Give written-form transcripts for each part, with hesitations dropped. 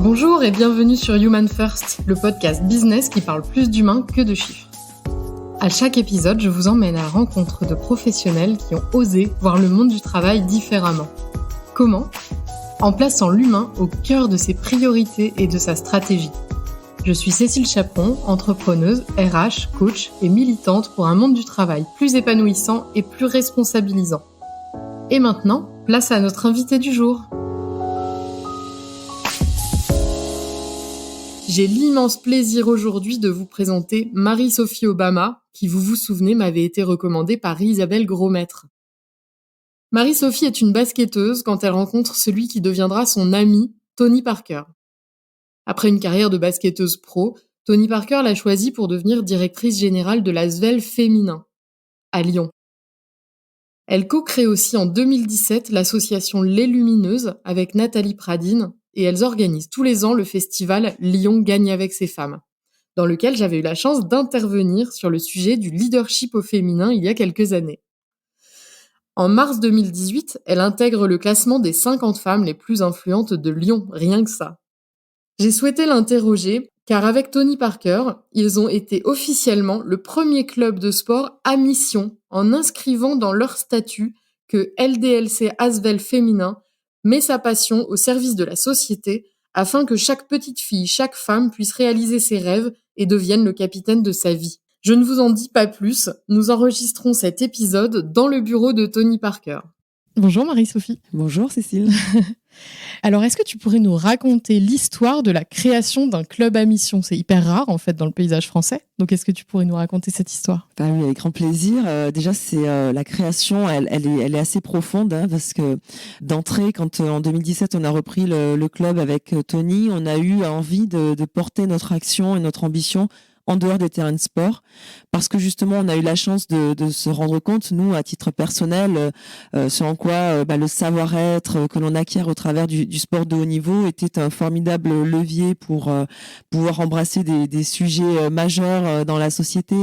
Bonjour et bienvenue sur Human First, le podcast business qui parle plus d'humains que de chiffres. À chaque épisode, je vous emmène à la rencontre de professionnels qui ont osé voir le monde du travail différemment. Comment ? En plaçant l'humain au cœur de ses priorités et de sa stratégie. Je suis Cécile Chaperon, entrepreneuse, RH, coach et militante pour un monde du travail plus épanouissant et plus responsabilisant. Et maintenant, place à notre invité du jour. J'ai l'immense plaisir aujourd'hui de vous présenter Marie-Sophie Obama, qui, vous vous souvenez, m'avait été recommandée par Isabelle Grosmaître. Marie-Sophie est une basketteuse quand elle rencontre celui qui deviendra son ami, Tony Parker. Après une carrière de basketteuse pro, Tony Parker l'a choisie pour devenir directrice générale de l'Asvel féminin, à Lyon. Elle co-crée aussi en 2017 l'association Les Lumineuses avec Nathalie Pradine, et elles organisent tous les ans le festival Lyon gagne avec ses femmes, dans lequel j'avais eu la chance d'intervenir sur le sujet du leadership au féminin il y a quelques années. En mars 2018, elle intègre le classement des 50 femmes les plus influentes de Lyon, rien que ça. J'ai souhaité l'interroger, car avec Tony Parker, ils ont été officiellement le premier club de sport à mission en inscrivant dans leur statut que LDLC Asvel féminin met sa passion au service de la société afin que chaque petite fille, chaque femme puisse réaliser ses rêves et devienne le capitaine de sa vie. Je ne vous en dis pas plus, nous enregistrons cet épisode dans le bureau de Tony Parker. Bonjour Marie-Sophie. Bonjour Cécile. Alors, est-ce que tu pourrais nous raconter l'histoire de la création d'un club à mission ? C'est hyper rare, en fait, dans le paysage français. Donc, est-ce que tu pourrais nous raconter cette histoire ? Oui, avec grand plaisir. Déjà, c'est la création, elle est assez profonde, parce que d'entrée, quand en 2017, on a repris le club avec Tony, on a eu envie de porter notre action et notre ambition en dehors des terrains de sport, parce que justement on a eu la chance de se rendre compte, nous à titre personnel, ce en quoi le savoir-être que l'on acquiert au travers du sport de haut niveau était un formidable levier pour pouvoir embrasser des sujets majeurs dans la société,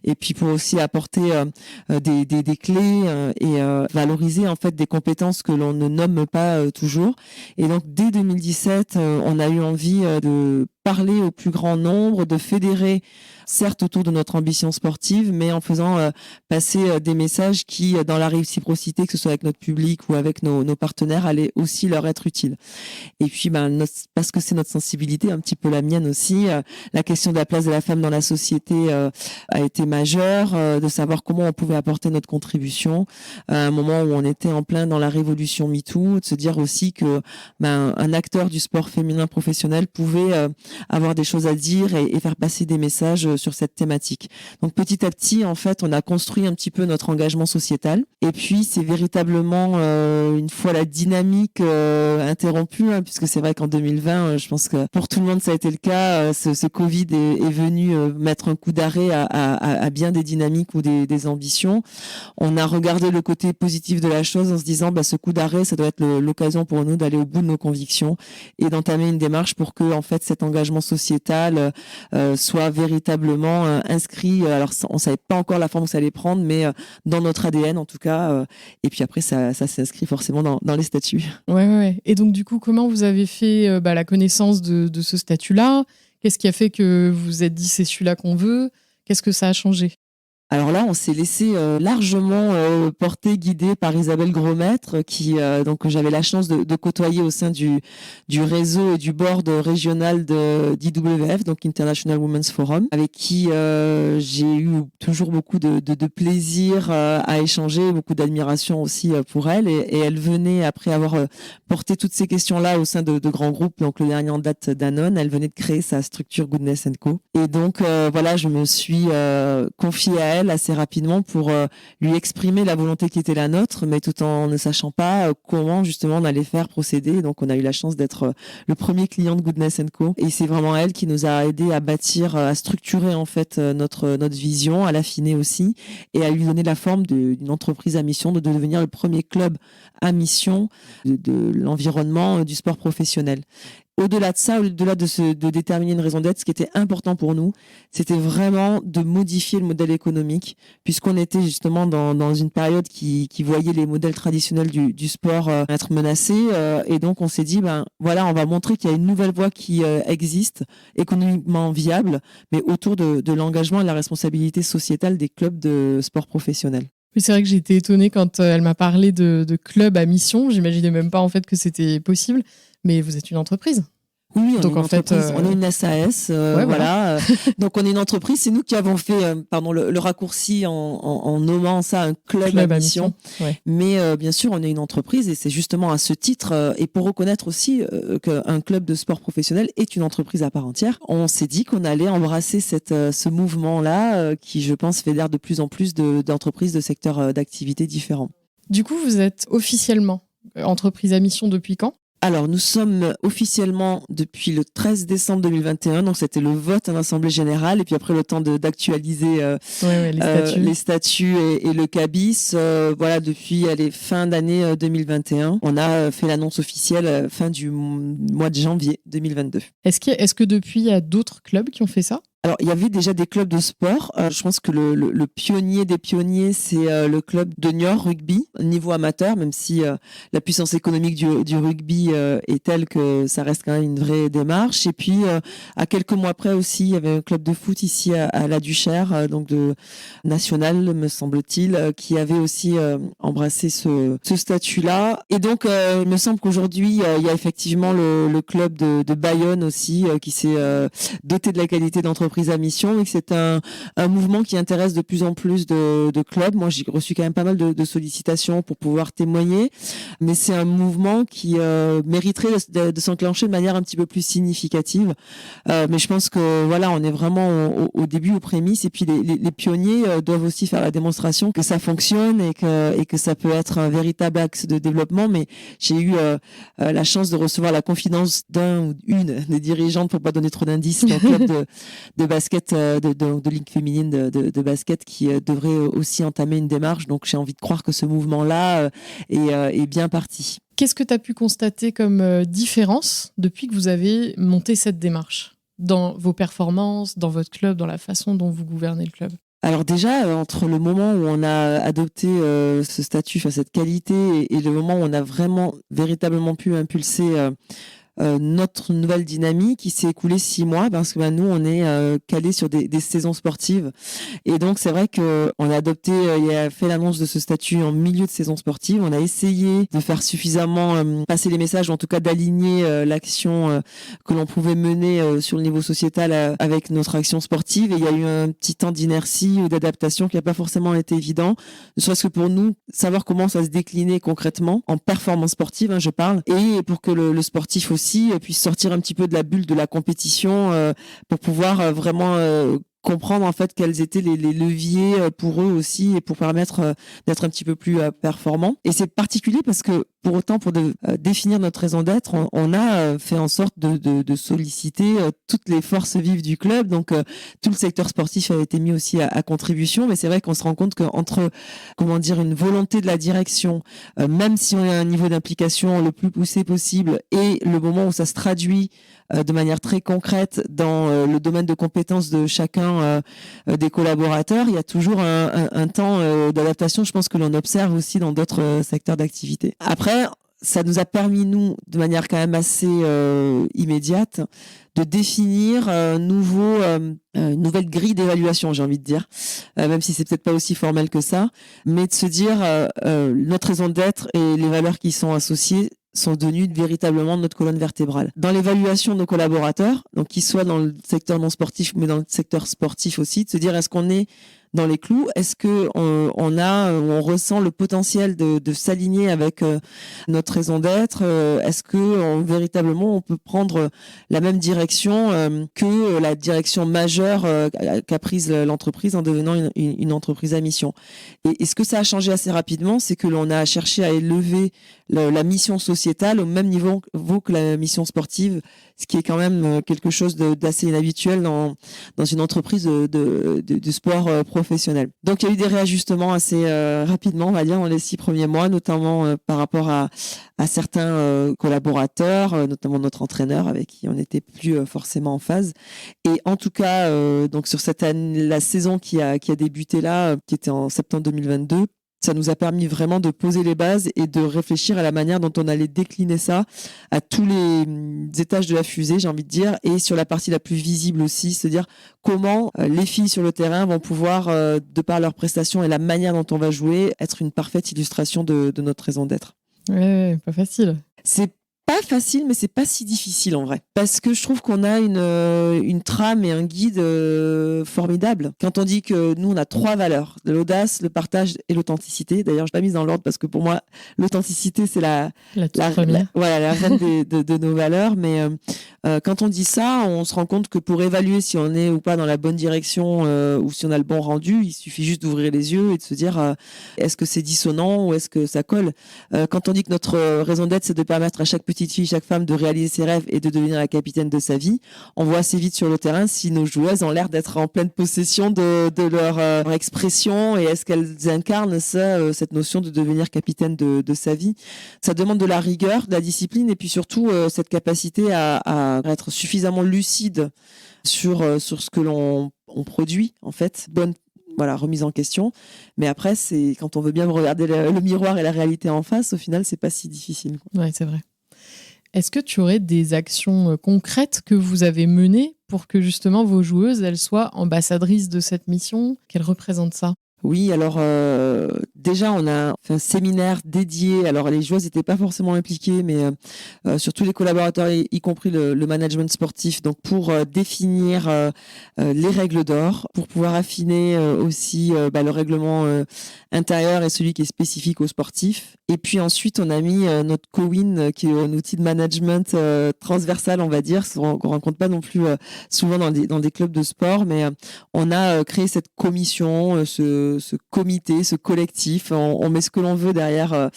et puis pour aussi apporter des clés et valoriser en fait des compétences que l'on ne nomme pas toujours. Et donc dès 2017, on a eu envie de parler au plus grand nombre, de fédérer, certes autour de notre ambition sportive, mais en faisant passer des messages qui, dans la réciprocité, que ce soit avec notre public ou avec nos partenaires, allaient aussi leur être utiles. Et puis, parce que c'est notre sensibilité, un petit peu la mienne aussi, la question de la place de la femme dans la société a été majeure, de savoir comment on pouvait apporter notre contribution à un moment où on était en plein dans la révolution MeToo, de se dire aussi que un acteur du sport féminin professionnel pouvait avoir des choses à dire et faire passer des messages sur cette thématique. Donc petit à petit, en fait, on a construit un petit peu notre engagement sociétal. Et puis c'est véritablement une fois la dynamique interrompue, puisque c'est vrai qu'en 2020, je pense que pour tout le monde ça a été le cas. Ce Covid est venu mettre un coup d'arrêt à bien des dynamiques ou des ambitions. On a regardé le côté positif de la chose en se disant ce coup d'arrêt, ça doit être l'occasion pour nous d'aller au bout de nos convictions et d'entamer une démarche pour que en fait cet engagement sociétal soit véritablement inscrit. Alors on savait pas encore la forme que ça allait prendre, mais dans notre ADN en tout cas. Et puis après ça s'inscrit forcément dans les statuts. Ouais. Et donc du coup, comment vous avez fait la connaissance de ce statut-là ? Qu'est-ce qui a fait que vous vous êtes dit c'est celui-là qu'on veut ? Qu'est-ce que ça a changé ? Alors là, on s'est laissé largement porter, guider par Isabelle Grosmaître, qui donc j'avais la chance de côtoyer au sein du réseau et du board régional d'IWF, donc International Women's Forum, avec qui j'ai eu toujours beaucoup de plaisir à échanger, beaucoup d'admiration aussi pour elle. Et elle venait, après avoir porté toutes ces questions-là au sein de grands groupes, donc le dernier en date Danone, elle venait de créer sa structure Goodness & Co. Et donc voilà, je me suis confiée à elle assez rapidement pour lui exprimer la volonté qui était la nôtre, mais tout en ne sachant pas comment justement on allait faire procéder. Donc on a eu la chance d'être le premier client de Goodness & Co. Et c'est vraiment elle qui nous a aidé à bâtir, à structurer en fait notre vision, à l'affiner aussi et à lui donner la forme d'une entreprise à mission, de devenir le premier club à mission de l'environnement du sport professionnel. au-delà de ça, au-delà de déterminer une raison d'être, ce qui était important pour nous, c'était vraiment de modifier le modèle économique, puisqu'on était justement dans une période qui voyait les modèles traditionnels du sport être menacés. Et donc, on s'est dit, voilà, on va montrer qu'il y a une nouvelle voie qui existe, économiquement viable, mais autour de l'engagement et de la responsabilité sociétale des clubs de sport professionnel. Oui, c'est vrai que j'ai été étonnée quand elle m'a parlé de club à mission. J'imaginais même pas en fait que c'était possible. Mais vous êtes une entreprise. Oui, on donc est une entreprise, on est une SAS, voilà. Donc on est une entreprise, c'est nous qui avons fait le raccourci en nommant ça un club à mission. Ouais. Mais bien sûr, on est une entreprise et c'est justement à ce titre et pour reconnaître aussi qu'un club de sport professionnel est une entreprise à part entière, on s'est dit qu'on allait embrasser ce mouvement-là qui, je pense, fédère de plus en plus d'entreprises de secteurs d'activité différents. Du coup, vous êtes officiellement entreprise à mission depuis quand ? Alors, nous sommes officiellement depuis le 13 décembre 2021, donc c'était le vote en Assemblée Générale, et puis après le temps d'actualiser les statuts et le CABIS. Voilà, depuis fin d'année 2021, on a fait l'annonce officielle fin du mois de janvier 2022. Est-ce que depuis, il y a d'autres clubs qui ont fait ça ? Alors, il y avait déjà des clubs de sport. Je pense que le pionnier des pionniers, c'est le club de Niort Rugby, niveau amateur, même si la puissance économique du rugby est telle que ça reste quand même une vraie démarche. Et puis, à quelques mois près aussi, il y avait un club de foot ici à La Duchère, donc de national, me semble-t-il, qui avait aussi embrassé ce statut-là. Et donc, il me semble qu'aujourd'hui, il y a effectivement le club de Bayonne aussi, qui s'est doté de la qualité d'entreprise à mission et que c'est un mouvement qui intéresse de plus en plus de clubs. Moi, j'ai reçu quand même pas mal de sollicitations pour pouvoir témoigner, mais c'est un mouvement qui mériterait de s'enclencher de manière un petit peu plus significative. Mais je pense que voilà, on est vraiment au début, aux prémices, et puis les pionniers doivent aussi faire la démonstration que ça fonctionne et que ça peut être un véritable axe de développement. Mais j'ai eu la chance de recevoir la confidence d'un ou une des dirigeantes, pour pas donner trop d'indices, d'un club de basket, de ligue féminine de basket qui devrait aussi entamer une démarche. Donc j'ai envie de croire que ce mouvement-là est bien parti. Qu'est-ce que tu as pu constater comme différence depuis que vous avez monté cette démarche dans vos performances, dans votre club, dans la façon dont vous gouvernez le club ? Alors déjà, entre le moment où on a adopté ce statut, cette qualité, et le moment où on a vraiment, véritablement pu impulser notre nouvelle dynamique, qui s'est écoulé 6 mois, parce que nous, on est calé sur des saisons sportives. Et donc, c'est vrai qu'on a adopté, il a fait l'annonce de ce statut en milieu de saison sportive. On a essayé de faire suffisamment passer les messages, ou en tout cas d'aligner l'action que l'on pouvait mener sur le niveau sociétal avec notre action sportive. Et il y a eu un petit temps d'inertie ou d'adaptation qui n'a pas forcément été évident, ne serait-ce que pour nous, savoir comment ça se déclinait concrètement, en performance sportive, je parle, et pour que le sportif aussi puisse sortir un petit peu de la bulle de la compétition pour pouvoir vraiment comprendre en fait quels étaient les leviers pour eux aussi et pour permettre d'être un petit peu plus performants. Et c'est particulier parce que pour autant, pour définir notre raison d'être, on a fait en sorte de solliciter toutes les forces vives du club. Donc tout le secteur sportif a été mis aussi à contribution. Mais c'est vrai qu'on se rend compte qu'entre une volonté de la direction, même si on a un niveau d'implication le plus poussé possible, et le moment où ça se traduit de manière très concrète dans le domaine de compétences de chacun des collaborateurs, il y a toujours un temps d'adaptation, je pense, que l'on observe aussi dans d'autres secteurs d'activité. Après, ça nous a permis, nous, de manière quand même assez immédiate, de définir une nouvelle grille d'évaluation, j'ai envie de dire, même si c'est peut-être pas aussi formel que ça, mais de se dire notre raison d'être et les valeurs qui y sont associées sont devenues véritablement notre colonne vertébrale. Dans l'évaluation de nos collaborateurs, donc qu'ils soient dans le secteur non sportif, mais dans le secteur sportif aussi, de se dire est-ce qu'on est dans les clous, est-ce que on ressent le potentiel de s'aligner avec notre raison d'être, est-ce que véritablement on peut prendre la même direction que la direction majeure qu'a prise l'entreprise en devenant une entreprise à mission. Et ce que ça a changé assez rapidement, c'est que l'on a cherché à élever la mission sociétale au même niveau que la mission sportive, ce qui est quand même quelque chose d'assez inhabituel dans une entreprise de sport professionnel. Donc il y a eu des réajustements assez rapidement, on va dire, dans les 6 premiers mois, notamment par rapport à certains collaborateurs, notamment notre entraîneur avec qui on n'était plus forcément en phase. Et en tout cas, donc sur cette année, la saison qui a débuté là, qui était en septembre 2022, ça nous a permis vraiment de poser les bases et de réfléchir à la manière dont on allait décliner ça à tous les étages de la fusée, j'ai envie de dire, et sur la partie la plus visible aussi, c'est-à-dire comment les filles sur le terrain vont pouvoir, de par leurs prestations et la manière dont on va jouer, être une parfaite illustration de notre raison d'être. Ouais, pas facile. C'est pas facile, mais c'est pas si difficile en vrai. Parce que je trouve qu'on a une trame et un guide formidable. Quand on dit que nous, on a 3 valeurs, l'audace, le partage et l'authenticité. D'ailleurs, je l'ai mise dans l'ordre parce que pour moi, l'authenticité, c'est la reine de nos valeurs. Mais quand on dit ça, on se rend compte que pour évaluer si on est ou pas dans la bonne direction ou si on a le bon rendu, il suffit juste d'ouvrir les yeux et de se dire est-ce que c'est dissonant ou est-ce que ça colle. Quand on dit que notre raison d'être, c'est de permettre à chaque petite fille, chaque femme de réaliser ses rêves et de devenir la capitaine de sa vie, on voit assez vite sur le terrain si nos joueuses ont l'air d'être en pleine possession de leur expression et est-ce qu'elles incarnent cette notion de devenir capitaine de sa vie. Ça demande de la rigueur, de la discipline et puis surtout cette capacité à être suffisamment lucide sur ce que l'on produit en fait. Bonne remise en question. Mais après, c'est quand on veut bien regarder le miroir et la réalité en face, au final, c'est pas si difficile. Ouais, c'est vrai. Est-ce que tu aurais des actions concrètes que vous avez menées pour que justement vos joueuses, elles soient ambassadrices de cette mission, qu'elles représentent ça ? Oui, alors déjà on a fait un séminaire dédié. Alors les joueuses n'étaient pas forcément impliquées, mais surtout les collaborateurs, y compris le management sportif, donc pour définir les règles d'or, pour pouvoir affiner aussi le règlement intérieur et celui qui est spécifique aux sportifs. Et puis ensuite on a mis notre Cowin, qui est un outil de management transversal, on va dire, qu'on rencontre pas non plus souvent dans des clubs de sport, mais on a créé cette commission, ce comité, ce collectif. On met ce que l'on veut derrière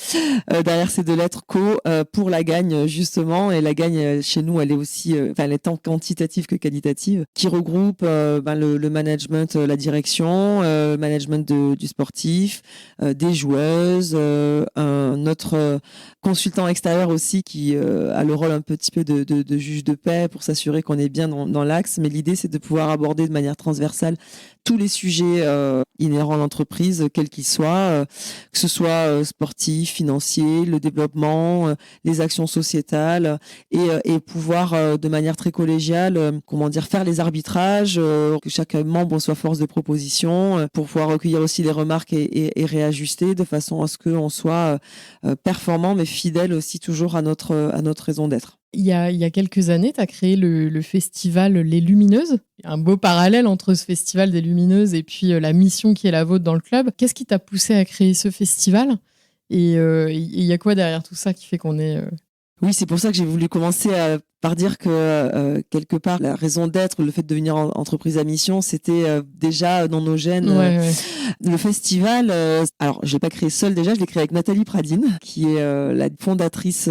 ces 2 lettres co pour la gagne justement. Et la gagne chez nous, elle est aussi, elle est tant quantitative que qualitative, qui regroupe le management, la direction, le management du sportif, des joueuses, notre consultant extérieur aussi qui a le rôle un petit peu de juge de paix pour s'assurer qu'on est bien dans l'axe. Mais l'idée, c'est de pouvoir aborder de manière transversale tous les sujets inhérents à l'entreprise, quels qu'ils soient, que ce soit sportif, financier, le développement, les actions sociétales, et pouvoir de manière très collégiale, faire les arbitrages, que chaque membre soit force de proposition, pour pouvoir recueillir aussi les remarques et réajuster de façon à ce qu'on soit performant, mais fidèle aussi toujours à notre raison d'être. Il y a quelques années, tu as créé le festival Les Lumineuses. Il y a un beau parallèle entre ce festival des Lumineuses et puis la mission qui est la vôtre dans le club. Qu'est-ce qui t'a poussé à créer ce festival ? Et il y a quoi derrière tout ça qui fait qu'on est... Oui, c'est pour ça que j'ai voulu commencer par dire que quelque part la raison d'être, le fait de devenir entreprise à mission, c'était déjà dans nos gènes. Ouais. Le festival, alors je l'ai pas créé seule déjà, je l'ai créé avec Nathalie Pradine, qui est la fondatrice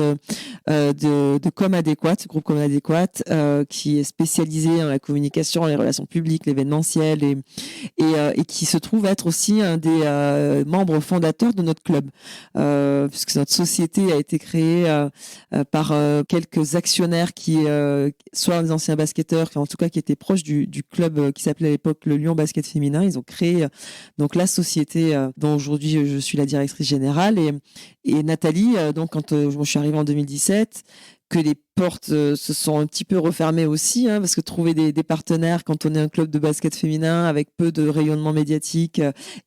de Com Adéquate, groupe Com Adéquate, qui est spécialisée dans la communication, les relations publiques, l'événementiel et qui se trouve être aussi un des membres fondateurs de notre club, puisque notre société a été créée par quelques actionnaires qui soit des anciens basketteurs, en tout cas qui étaient proches du club qui s'appelait à l'époque le Lyon Basket Féminin. Ils ont créé donc la société dont aujourd'hui je suis la directrice générale, et Nathalie, donc quand je suis arrivée en 2017, que les portes se sont un petit peu refermées aussi, parce que trouver des partenaires quand on est un club de basket féminin avec peu de rayonnement médiatique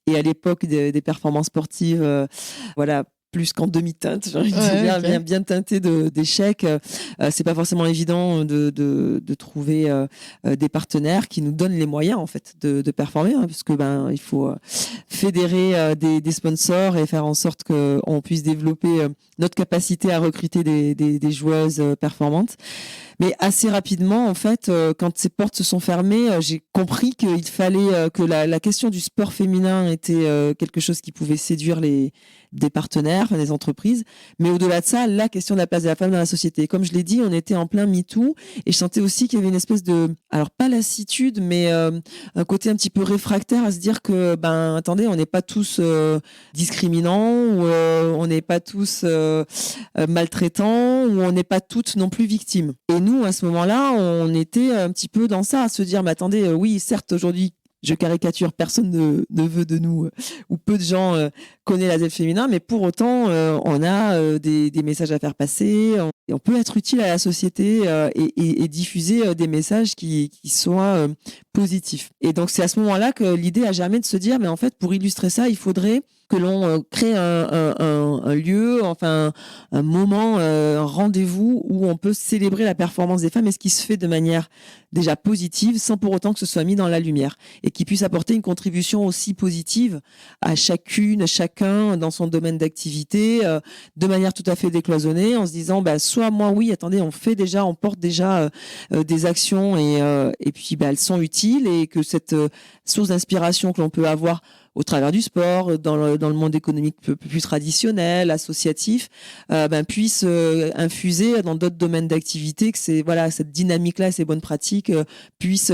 et à l'époque des performances sportives, plus qu'en demi-teinte, j'ai envie de dire, okay. bien teinté d'échecs. C'est pas forcément évident de trouver des partenaires qui nous donnent les moyens en fait de performer, parce que il faut fédérer des sponsors et faire en sorte qu'on puisse développer notre capacité à recruter des joueuses performantes. Mais assez rapidement, en fait, quand ces portes se sont fermées, j'ai compris qu'il fallait que la question du sport féminin était quelque chose qui pouvait séduire les des partenaires, des entreprises. Mais au-delà de ça, la question de la place de la femme dans la société. Comme je l'ai dit, on était en plein MeToo et je sentais aussi qu'il y avait une espèce de, alors pas lassitude, mais un côté un petit peu réfractaire à se dire que, attendez, on n'est pas tous discriminants ou on n'est pas tous maltraitants ou on n'est pas toutes non plus victimes. Et nous, à ce moment-là, on était un petit peu dans ça, à se dire, mais attendez, oui, certes, aujourd'hui, je caricature, personne ne veut de nous, ou peu de gens connaissent l'ASEL féminin, mais pour autant, on a des messages à faire passer, on peut être utile à la société et diffuser des messages qui soient positifs. Et donc, c'est à ce moment-là que l'idée a germé de se dire, mais en fait, pour illustrer ça, il faudrait que l'on crée un lieu, enfin un moment, un rendez-vous où on peut célébrer la performance des femmes et ce qui se fait de manière déjà positive sans pour autant que ce soit mis dans la lumière et qui puisse apporter une contribution aussi positive à chacune, chacun dans son domaine d'activité de manière tout à fait décloisonnée en se disant soit moi oui, attendez, on porte déjà des actions et puis elles sont utiles et que cette source d'inspiration que l'on peut avoir au travers du sport, dans le monde économique plus traditionnel, associatif, puisse infuser dans d'autres domaines d'activité, que cette dynamique-là, ces bonnes pratiques puissent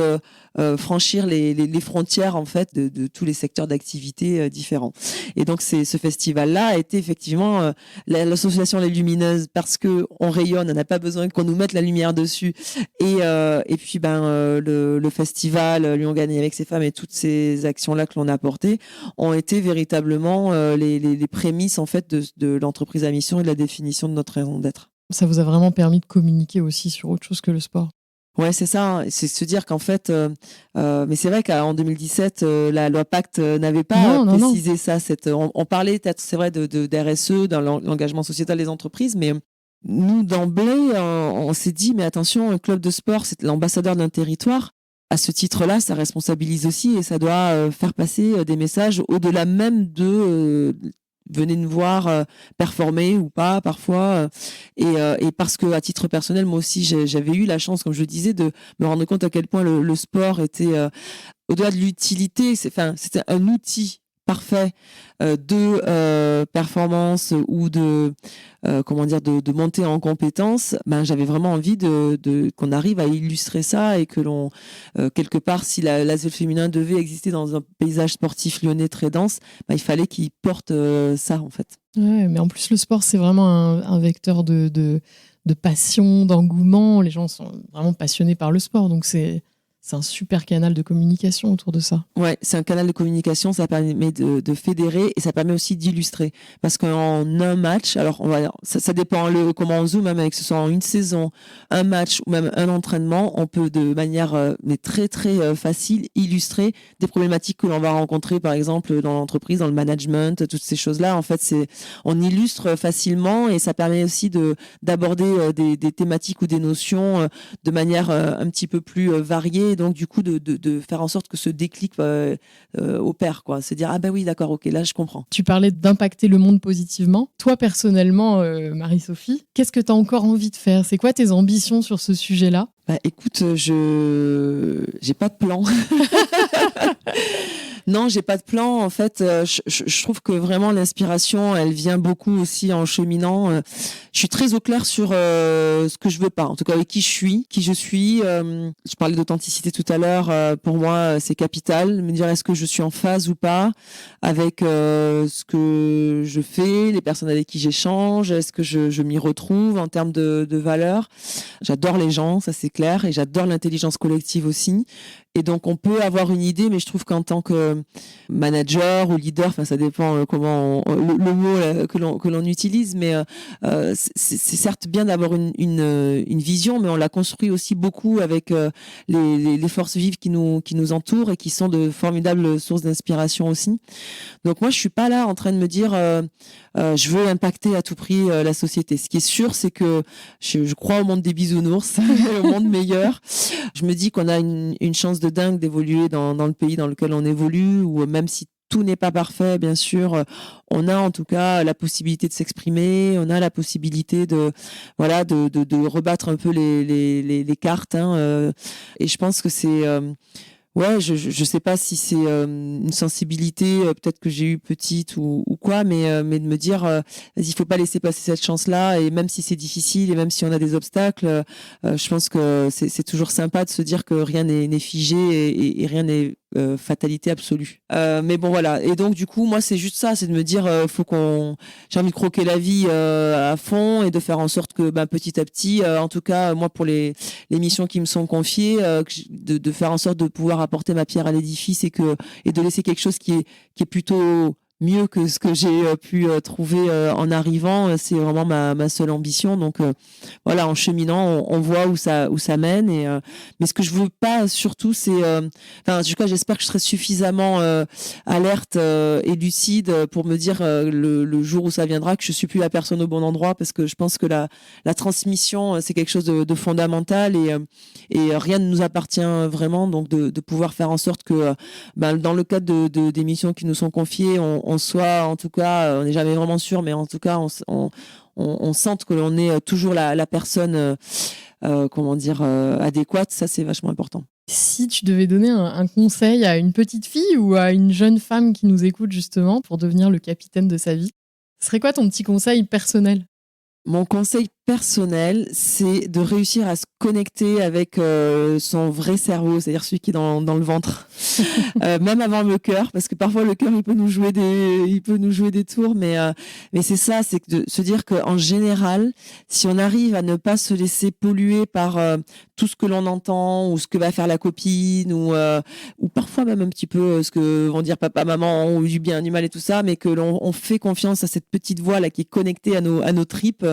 franchir les frontières en fait de tous les secteurs d'activité différents. Et donc ce festival-là a été effectivement l'association Les Lumineuses parce que on rayonne, on n'a pas besoin qu'on nous mette la lumière dessus. Et puis le festival Lyon Gagné avec ses femmes et toutes ces actions-là que l'on a apportées ont été véritablement les prémices en fait de l'entreprise à mission et de la définition de notre raison d'être. Ça vous a vraiment permis de communiquer aussi sur autre chose que le sport. Ouais, c'est ça. C'est se dire qu'en fait, mais c'est vrai qu'en 2017, la loi Pacte n'avait pas précisé ça. On parlait peut-être, c'est vrai, de RSE, dans l'engagement sociétal des entreprises, mais nous d'emblée, on s'est dit, mais attention, un club de sport, c'est l'ambassadeur d'un territoire. À ce titre-là, ça responsabilise aussi et ça doit faire passer des messages au-delà même de venez nous voir performer ou pas parfois et parce que à titre personnel moi aussi j'avais eu la chance comme je le disais de me rendre compte à quel point le sport était au-delà de l'utilité c'était un outil parfait de performance ou de monter en compétences. J'avais vraiment envie qu'on arrive à illustrer ça et que l'on quelque part si l'ASEL féminin devait exister dans un paysage sportif lyonnais très dense, il fallait qu'il porte ça en fait. Ouais, mais en plus le sport c'est vraiment un vecteur de passion, d'engouement. Les gens sont vraiment passionnés par le sport, donc c'est un super canal de communication autour de ça. Ouais, c'est un canal de communication, ça permet de fédérer et ça permet aussi d'illustrer. Parce qu'en un match, alors ça dépend comment on zoome, même avec que ce soit en une saison, un match ou même un entraînement, on peut de manière mais très très facile illustrer des problématiques que l'on va rencontrer, par exemple dans l'entreprise, dans le management, toutes ces choses-là. En fait, on illustre facilement et ça permet aussi d'aborder des thématiques ou des notions de manière un petit peu plus variée. Donc du coup de faire en sorte que ce déclic opère, quoi, se dire oui d'accord, ok, là je comprends. Tu parlais d'impacter le monde positivement. Toi personnellement, Marie-Sophie, qu'est-ce que tu as encore envie de faire? C'est quoi tes ambitions sur ce sujet-là? Écoute, j'ai pas de plan. Non, j'ai pas de plan. En fait, je trouve que vraiment l'inspiration, elle vient beaucoup aussi en cheminant. Je suis très au clair sur ce que je veux pas. En tout cas, avec qui je suis. Je parlais d'authenticité tout à l'heure. Pour moi, c'est capital. Me dire est-ce que je suis en phase ou pas avec ce que je fais, les personnes avec qui j'échange. Est-ce que je m'y retrouve en termes de valeurs. J'adore les gens, ça c'est clair, et j'adore l'intelligence collective aussi. Et donc, on peut avoir une idée, mais je trouve qu'en tant que manager ou leader, ça dépend comment le mot que l'on utilise, mais c'est certes bien d'avoir une vision, mais on la construit aussi beaucoup avec les forces vives qui nous entourent et qui sont de formidables sources d'inspiration aussi. Donc moi, je suis pas là en train de me dire je veux impacter à tout prix la société. Ce qui est sûr, c'est que je crois au monde des bisounours, au monde meilleur. Je me dis qu'on a une chance de dingue d'évoluer dans le pays dans lequel on évolue, ou même si tout n'est pas parfait, bien sûr, on a en tout cas la possibilité de s'exprimer, on a la possibilité de rebattre un peu les cartes. Et je pense que c'est Ouais, je sais pas si c'est une sensibilité peut-être que j'ai eue petite ou quoi, mais de me dire vas-y, faut pas laisser passer cette chance-là, et même si c'est difficile et même si on a des obstacles, je pense que c'est toujours sympa de se dire que rien n'est figé et rien n'est fatalité absolue. Mais bon voilà, et donc du coup moi c'est juste ça, c'est de me dire j'ai envie de croquer la vie à fond et de faire en sorte que petit à petit, en tout cas moi pour les missions qui me sont confiées, de faire en sorte de pouvoir apporter ma pierre à l'édifice et de laisser quelque chose qui est plutôt mieux que ce que j'ai pu trouver en arrivant. C'est vraiment ma seule ambition. Donc voilà, en cheminant, on voit où ça mène. Mais ce que je veux pas surtout, c'est, en tout cas, j'espère que je serai suffisamment alerte et lucide pour me dire le jour où ça viendra que je suis plus la personne au bon endroit, parce que je pense que la transmission, c'est quelque chose de fondamental, et rien ne nous appartient vraiment. Donc de pouvoir faire en sorte que dans le cadre des missions qui nous sont confiées, on soit, en tout cas, on n'est jamais vraiment sûr, mais en tout cas, on sente que l'on est toujours la personne, adéquate. Ça, c'est vachement important. Si tu devais donner un conseil à une petite fille ou à une jeune femme qui nous écoute justement pour devenir le capitaine de sa vie, ce serait quoi ton petit conseil personnel ? Mon conseil personnel, c'est de réussir à se connecter avec son vrai cerveau, c'est-à-dire celui qui est dans le ventre, même avant le cœur, parce que parfois le cœur il peut nous jouer des tours, mais c'est ça, c'est de se dire qu'en général, si on arrive à ne pas se laisser polluer par tout ce que l'on entend ou ce que va faire la copine ou parfois même un petit peu ce que vont dire papa, maman, ou du bien, du mal et tout ça, mais que l'on fait confiance à cette petite voix là qui est connectée à nos tripes.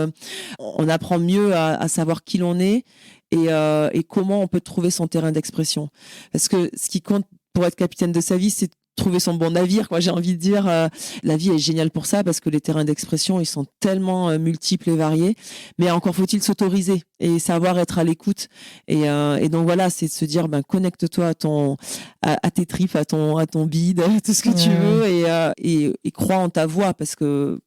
On apprend mieux à savoir qui l'on est et comment on peut trouver son terrain d'expression. Parce que ce qui compte pour être capitaine de sa vie, c'est trouver son bon navire, quoi. J'ai envie de dire, la vie est géniale pour ça, parce que les terrains d'expression, ils sont tellement multiples et variés. Mais encore faut-il s'autoriser et savoir être à l'écoute. Et donc voilà, c'est de se dire, connecte-toi à tes tripes, à ton bide, tout ce que tu veux, et crois en ta voix, parce que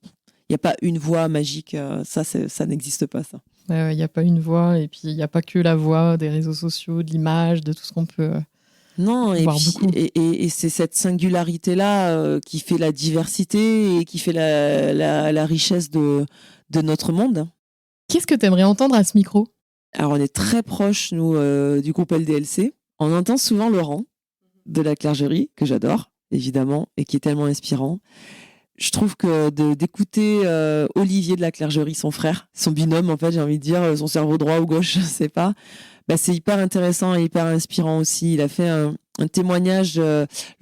il n'y a pas une voix magique, ça n'existe pas, ça. Il n'y a pas une voix, et puis il n'y a pas que la voix des réseaux sociaux, de l'image, de tout ce qu'on peut voir beaucoup. Et c'est cette singularité-là qui fait la diversité et qui fait la richesse de notre monde. Qu'est-ce que tu aimerais entendre à ce micro ? Alors, on est très proches, nous, du groupe LDLC. On entend souvent Laurent de la Clergerie, que j'adore, évidemment, et qui est tellement inspirant. Je trouve que d'écouter Olivier de la Clergerie, son frère, son binôme, en fait, j'ai envie de dire, son cerveau droit ou gauche, je sais pas, c'est hyper intéressant et hyper inspirant aussi. Il a fait un témoignage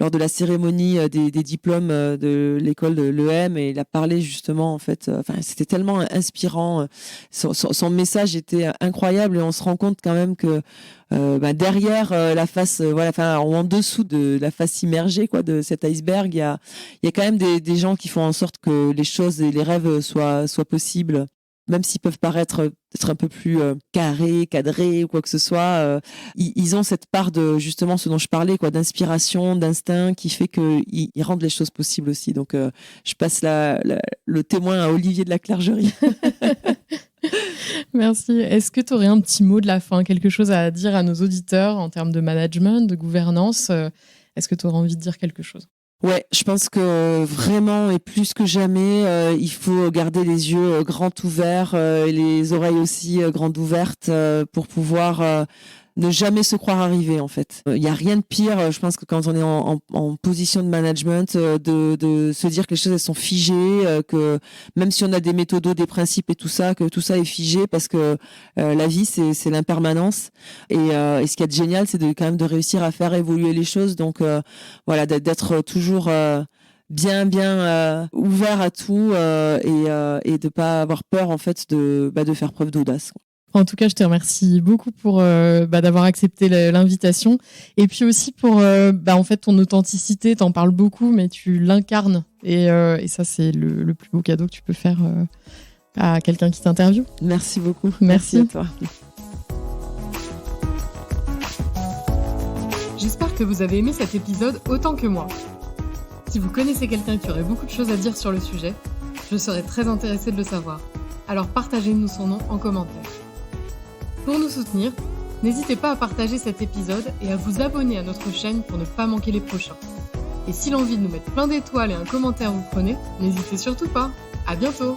lors de la cérémonie des diplômes de l'école de l'EM, et il a parlé justement, en fait, c'était tellement inspirant. Son message était incroyable, et on se rend compte quand même que derrière la face, en dessous de la face immergée, quoi, de cet iceberg, il y a quand même des gens qui font en sorte que les choses et les rêves soient possibles. Même s'ils peuvent paraître peut-être un peu plus carrés, cadrés ou quoi que ce soit, ils ont cette part de, justement, ce dont je parlais, quoi, d'inspiration, d'instinct, qui fait qu'ils rendent les choses possibles aussi. Donc, je passe le témoin à Olivier de la Clergerie. Merci. Est-ce que tu aurais un petit mot de la fin, quelque chose à dire à nos auditeurs en termes de management, de gouvernance ? Est-ce que tu aurais envie de dire quelque chose ? Ouais, je pense que vraiment, et plus que jamais, il faut garder les yeux grands ouverts et les oreilles aussi grandes ouvertes pour pouvoir ne jamais se croire arrivé, en fait. Il n'y a rien de pire, je pense, que quand on est en position de management, de se dire que les choses elles sont figées, que même si on a des méthodos, des principes et tout ça, que tout ça est figé, parce que la vie, c'est l'impermanence. Et ce qui est génial, c'est quand même de réussir à faire évoluer les choses. Donc voilà, d'être toujours bien ouvert à tout et de pas avoir peur, en fait, de faire preuve d'audace. En tout cas, je te remercie beaucoup pour d'avoir accepté l'invitation, et puis aussi pour en fait ton authenticité. T'en parles beaucoup, mais tu l'incarnes, et ça, c'est le plus beau cadeau que tu peux faire à quelqu'un qui t'interviewe. Merci beaucoup. Merci à toi. J'espère que vous avez aimé cet épisode autant que moi. Si vous connaissez quelqu'un qui aurait beaucoup de choses à dire sur le sujet, je serais très intéressée de le savoir. Alors partagez-nous son nom en commentaire. Pour nous soutenir, N'hésitez pas à partager cet épisode et à vous abonner à notre chaîne pour ne pas manquer les prochains. Et si l'envie de nous mettre plein d'étoiles et un commentaire vous prenez, n'hésitez surtout pas. À bientôt!